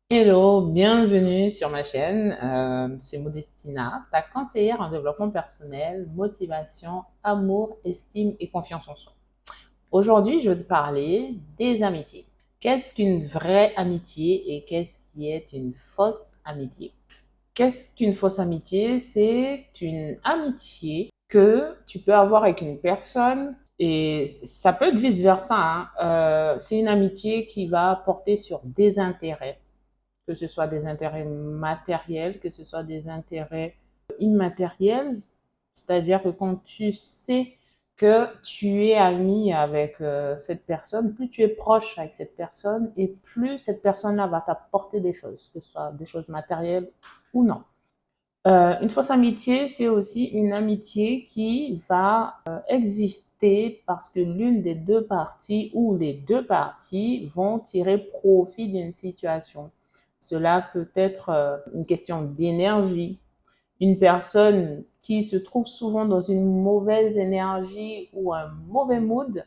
Hello, bienvenue sur ma chaîne. C'est Modestina, ta conseillère en développement personnel, motivation, amour, estime et confiance en soi. Aujourd'hui, je vais te parler des amitiés. Qu'est-ce qu'une vraie amitié et qu'est-ce qui est une fausse amitié? Qu'est-ce qu'une fausse amitié? C'est une amitié que tu peux avoir avec une personne et ça peut être vice-versa, hein. C'est une amitié qui va porter sur des intérêts, que ce soit des intérêts matériels, que ce soit des intérêts immatériels. C'est-à-dire que quand tu sais que tu es ami avec cette personne, plus tu es proche avec cette personne et plus cette personne-là va t'apporter des choses, que ce soit des choses matérielles ou non. Une fausse amitié, c'est aussi une amitié qui va exister parce que l'une des deux parties ou les deux parties vont tirer profit d'une situation. Cela peut être une question d'énergie. Une personne qui se trouve souvent dans une mauvaise énergie ou un mauvais mood,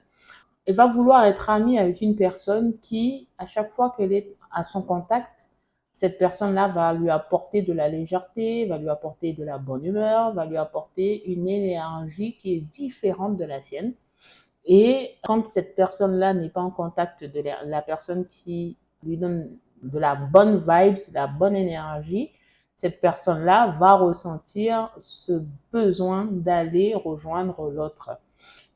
elle va vouloir être amie avec une personne qui, à chaque fois qu'elle est à son contact, cette personne-là va lui apporter de la légèreté, va lui apporter de la bonne humeur, va lui apporter une énergie qui est différente de la sienne. Et quand cette personne-là n'est pas en contact de la personne qui lui donne de la bonne vibe, de la bonne énergie, cette personne-là va ressentir ce besoin d'aller rejoindre l'autre.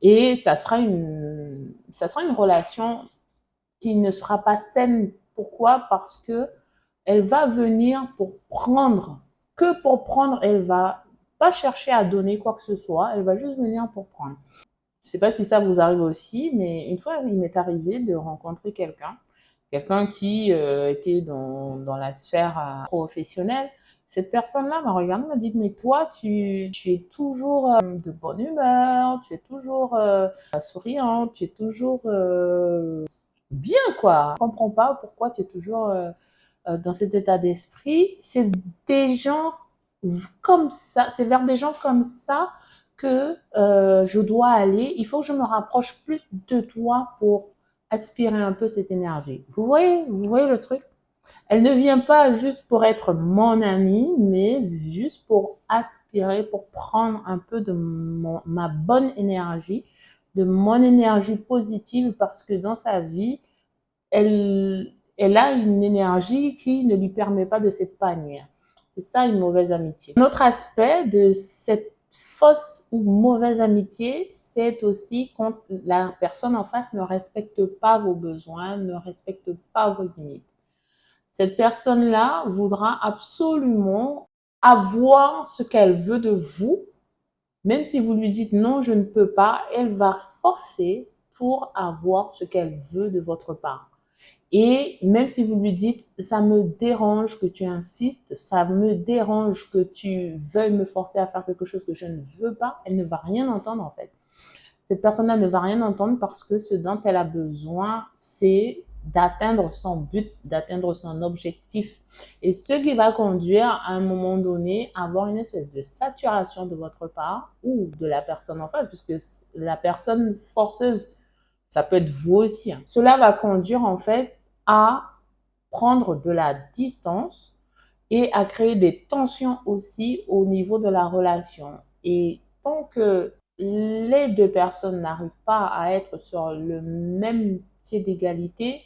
Et ça sera une relation qui ne sera pas saine. Pourquoi? Parce que elle va venir pour prendre. Que pour prendre, elle va pas chercher à donner quoi que ce soit, elle va juste venir pour prendre. Je ne sais pas si ça vous arrive aussi, mais une fois, il m'est arrivé de rencontrer quelqu'un qui était dans la sphère professionnelle. Cette personne-là m'a regardé, m'a dit, mais toi, tu es toujours de bonne humeur, tu es toujours souriante, tu es toujours bien, quoi. Je ne comprends pas pourquoi tu es toujours dans cet état d'esprit. C'est des gens comme ça, c'est vers des gens comme ça que je dois aller. Il faut que je me rapproche plus de toi pour aspirer un peu cette énergie. Vous voyez le truc? Elle ne vient pas juste pour être mon amie, mais juste pour aspirer, pour prendre un peu de ma bonne énergie, de mon énergie positive, parce que dans sa vie, elle a une énergie qui ne lui permet pas de s'épanouir. C'est ça une mauvaise amitié. Un autre aspect de cette fausse ou mauvaise amitié, c'est aussi quand la personne en face ne respecte pas vos besoins, ne respecte pas vos limites. Cette personne-là voudra absolument avoir ce qu'elle veut de vous, même si vous lui dites non, je ne peux pas, elle va forcer pour avoir ce qu'elle veut de votre part. Et même si vous lui dites, ça me dérange que tu insistes, ça me dérange que tu veuilles me forcer à faire quelque chose que je ne veux pas, elle ne va rien entendre en fait. Cette personne-là ne va rien entendre parce que ce dont elle a besoin, c'est d'atteindre son but, d'atteindre son objectif. Et ce qui va conduire à un moment donné à avoir une espèce de saturation de votre part ou de la personne en face, puisque la personne forceuse, ça peut être vous aussi, hein. Cela va conduire en fait à prendre de la distance et à créer des tensions aussi au niveau de la relation. Et tant que les deux personnes n'arrivent pas à être sur le même pied d'égalité,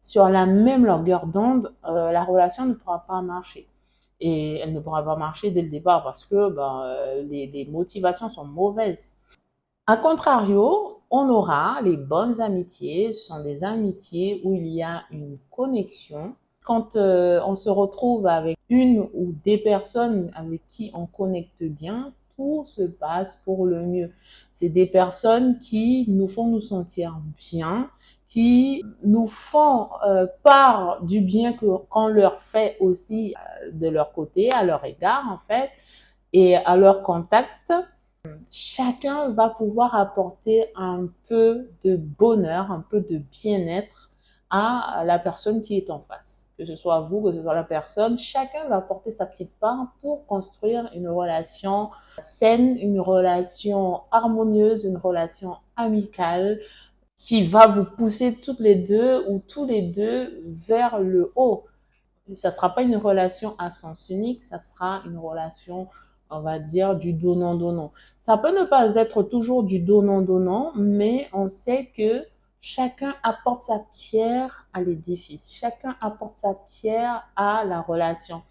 sur la même longueur d'onde, la relation ne pourra pas marcher. Et elle ne pourra pas marcher dès le départ parce que les motivations sont mauvaises. A contrario, on aura les bonnes amitiés. Ce sont des amitiés où il y a une connexion. Quand on se retrouve avec une ou des personnes avec qui on connecte bien, tout se passe pour le mieux. C'est des personnes qui nous font nous sentir bien, qui nous font part du bien qu'on leur fait aussi de leur côté, à leur égard en fait, et à leur contact. Chacun va pouvoir apporter un peu de bonheur, un peu de bien-être à la personne qui est en face. Que ce soit vous, que ce soit la personne, chacun va apporter sa petite part pour construire une relation saine, une relation harmonieuse, une relation amicale qui va vous pousser toutes les deux ou tous les deux vers le haut. ça ne sera pas une relation à sens unique, ça sera une relation, on va dire, du donnant-donnant. Ça peut ne pas être toujours du donnant-donnant, mais on sait que chacun apporte sa pierre à l'édifice, chacun apporte sa pierre à la relation.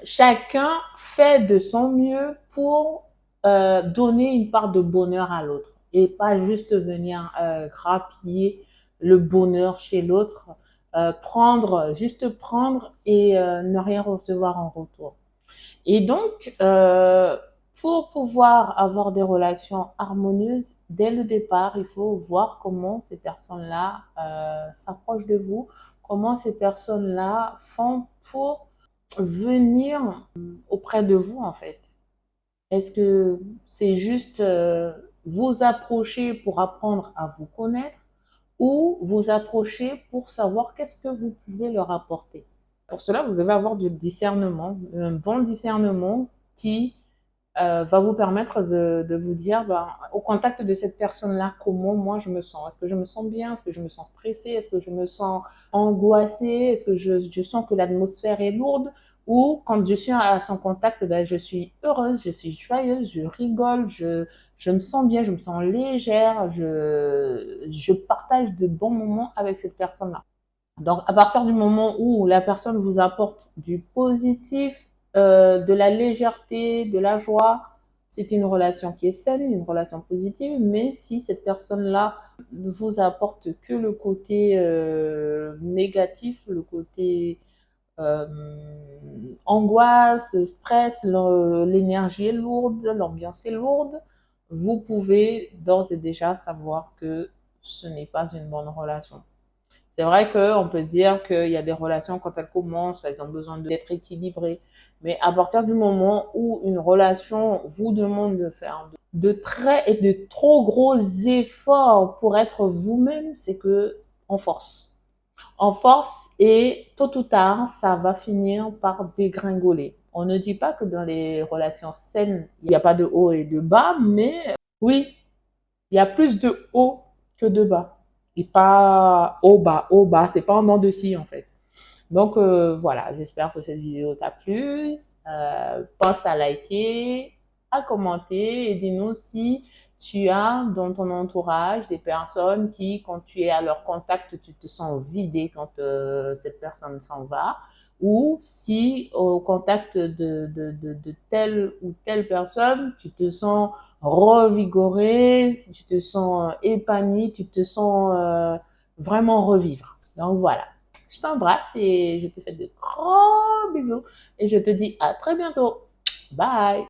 Chacun fait de son mieux pour donner une part de bonheur à l'autre et pas juste venir grappiller le bonheur chez l'autre, juste prendre et ne rien recevoir en retour. Et donc, pour pouvoir avoir des relations harmonieuses, dès le départ, il faut voir comment ces personnes-là s'approchent de vous, comment ces personnes-là font pour venir auprès de vous, en fait. Est-ce que c'est juste vous approcher pour apprendre à vous connaître ou vous approcher pour savoir qu'est-ce que vous pouvez leur apporter? Pour cela, vous devez avoir du discernement, un bon discernement qui va vous permettre de vous dire, au contact de cette personne-là, comment moi je me sens. Est-ce que je me sens bien? Est-ce que je me sens stressée? Est-ce que je me sens angoissée? Est-ce que je sens que l'atmosphère est lourde? Ou quand je suis à son contact, je suis heureuse, je suis joyeuse, je rigole, je me sens bien, je me sens légère, je partage de bons moments avec cette personne-là. Donc, à partir du moment où la personne vous apporte du positif, de la légèreté, de la joie, c'est une relation qui est saine, une relation positive. Mais si cette personne-là ne vous apporte que le côté négatif, le côté euh, angoisse, stress, l'énergie est lourde, l'ambiance est lourde, vous pouvez d'ores et déjà savoir que ce n'est pas une bonne relation. C'est vrai qu'on peut dire qu'il y a des relations, quand elles commencent, elles ont besoin d'être équilibrées. Mais à partir du moment où une relation vous demande de faire de très et de trop gros efforts pour être vous-même, c'est que on force. On force et tôt ou tard, ça va finir par dégringoler. On ne dit pas que dans les relations saines, il n'y a pas de haut et de bas, mais oui, il y a plus de haut que de bas. Et pas haut, bas. C'est pas en dents de scie, en fait. Donc, voilà. J'espère que cette vidéo t'a plu. Pense à liker, à commenter et dis-nous si tu as dans ton entourage des personnes qui, quand tu es à leur contact, tu te sens vidé quand cette personne s'en va, ou si au contact de telle ou telle personne, tu te sens revigoré, si tu te sens épanoui, tu te sens vraiment revivre. Donc voilà, je t'embrasse et je te fais de gros bisous et je te dis à très bientôt. Bye!